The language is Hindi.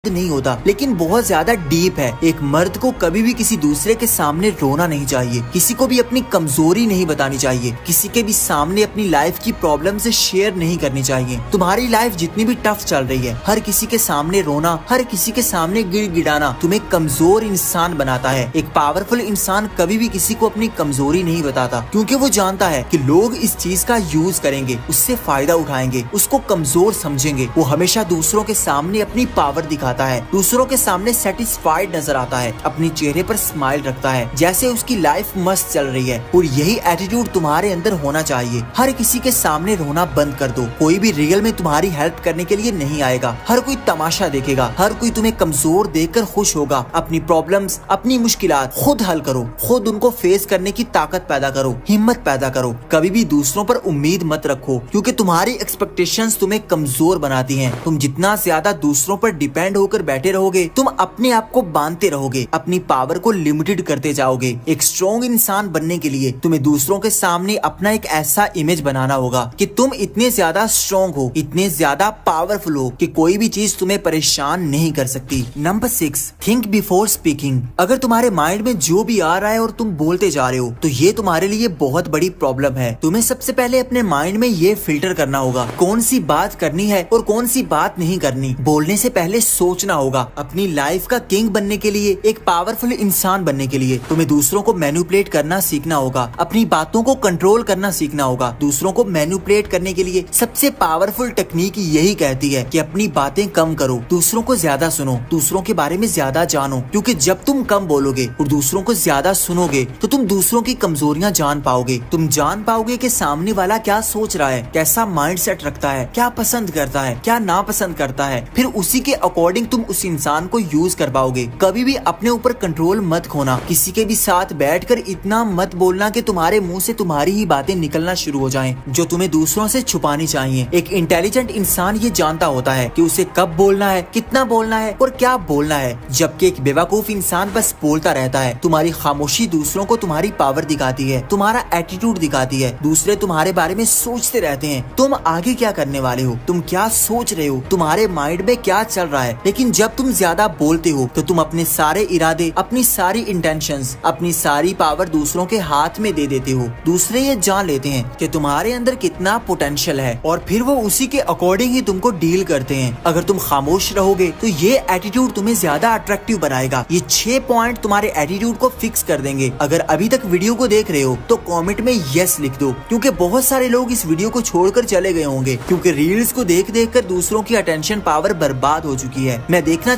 नहीं होता लेकिन बहुत ज्यादा डीप है। एक मर्द को कभी भी किसी दूसरे के सामने रोना नहीं चाहिए, किसी को भी अपनी कमजोरी नहीं बतानी चाहिए, किसी के भी सामने अपनी लाइफ की प्रॉब्लम से शेयर नहीं करनी चाहिए। तुम्हारी लाइफ जितनी भी टफ चल रही है, हर किसी के सामने रोना, हर किसी के सामने गिड़गिड़ाना तुम्हें कमजोर इंसान बनाता है। एक पावरफुल इंसान कभी भी किसी को अपनी कमजोरी नहीं बताता, क्योंकि वो जानता है कि लोग इस चीज का यूज करेंगे, उससे फायदा उठाएंगे, उसको कमजोर समझेंगे। वो हमेशा दूसरों के सामने अपनी पावर दिखाता है, दूसरों के सामने सेटिस्फाइड नजर आता है, अपने चेहरे पर स्माइल रखता है जैसे उसकी लाइफ मस्त चल रही है। और यही एटीट्यूड तुम्हारे अंदर होना चाहिए। हर किसी के सामने रोना बंद कर दो। कोई भी रियल में तुम्हारी हेल्प करने के लिए नहीं आएगा, हर कोई तमाशा देखेगा, हर कोई तुम्हें कमजोर देखकर खुश होगा। अपनी प्रॉब्लम्स, अपनी मुश्किलात खुद हल करो, खुद उनको फेस करने की ताकत पैदा करो, हिम्मत पैदा करो। कभी भी दूसरों पर उम्मीद मत रखो, क्योंकि तुम्हारी एक्सपेक्टेशंस तुम्हें कमजोर बनाती हैं। तुम जितना ज्यादा दूसरों पर डिपेंड होकर बैठे रहोगे, तुम अपने आप को बांधते रहोगे, अपनी पावर को लिमिटेड करते जाओगे। एक स्ट्रॉन्ग इंसान बनने के लिए तुम्हें दूसरों के सामने अपना एक ऐसा इमेज बनाना होगा कि तुम इतने ज्यादा स्ट्रॉन्ग हो, इतने ज्यादा पावरफुल हो कि कोई भी चीज तुम्हें परेशान नहीं कर सकती। Number 6, think before speaking. अगर तुम्हारे माइंड में जो भी आ रहा है और तुम बोलते जा रहे हो, तो ये तुम्हारे लिए बहुत बड़ी प्रॉब्लम है। तुम्हें सबसे पहले अपने माइंड में ये फिल्टर करना होगा कौन सी बात करनी है और कौन सी बात नहीं करनी। बोलने से पहले सोचना होगा। अपनी लाइफ का किंग बनने के लिए, एक पावरफुल इंसान बनने के लिए तुम्हें दूसरों को मैनिपुलेट करना सीखना होगा, अपनी बातों को कंट्रोल करना सीखना होगा। दूसरों को मैनिपुलेट करने के लिए सबसे पावरफुल टेक्निक यही कहती है कि अपनी बातें कम करो, दूसरों को ज्यादा सुनो, दूसरों के बारे में ज्यादा जानो। क्योंकि जब तुम कम बोलोगे और दूसरों को ज्यादा सुनोगे, तो तुम दूसरों की कमजोरियां जान पाओगे। तुम जान पाओगे कि सामने वाला क्या सोच रहा है, कैसा माइंड सेट रखता है, क्या पसंद करता है, क्या नापसंद करता है। फिर उसी के अकॉर्डिंग तुम उस इंसान को यूज कर पाओगे। कभी भी अपने ऊपर कंट्रोल मत खोना। किसी के भी साथ बैठकर इतना मत बोलना कि तुम्हारे मुंह से तुम्हारी ही बातें निकलना शुरू हो जाएं, जो तुम्हें दूसरों से छुपानी चाहिए। एक इंटेलिजेंट इंसान ये जानता होता है कि उसे कब बोलना है, कितना बोलना है और क्या बोलना है, जबकि एक बेवकूफ इंसान बस बोलता रहता है। तुम्हारी खामोशी दूसरों को तुम्हारी पावर दिखाती है, तुम्हारा एटीट्यूड दिखाती है। दूसरे तुम्हारे बारे में सोचते रहते हैं, तुम आगे क्या करने वाले हो, तुम क्या सोच रहे हो, तुम्हारे माइंड में क्या चल रहा है। लेकिन जब तुम ज्यादा बोलते हो तो तुम अपने सारे इरादे, अपनी सारी इंटेंशंस, अपनी सारी पावर दूसरों के हाथ में दे देते हो। दूसरे ये जान लेते हैं कि तुम्हारे अंदर कितना पोटेंशियल है और फिर वो उसी के अकॉर्डिंग ही तुमको डील करते हैं। अगर तुम खामोश रहोगे तो ये एटीट्यूड तुम्हें ज्यादा अट्रैक्टिव बनाएगा। ये 6 पॉइंट तुम्हारे एटीट्यूड को फिक्स कर देंगे। अगर अभी तक वीडियो को देख रहे हो तो कमेंट में यस लिख दो, क्योंकि बहुत सारे लोग इस वीडियो को छोड़कर चले गए होंगे, क्योंकि रील्स को देख देख कर दूसरों की अटेंशन पावर बर्बाद हो चुकी है। मैं देखना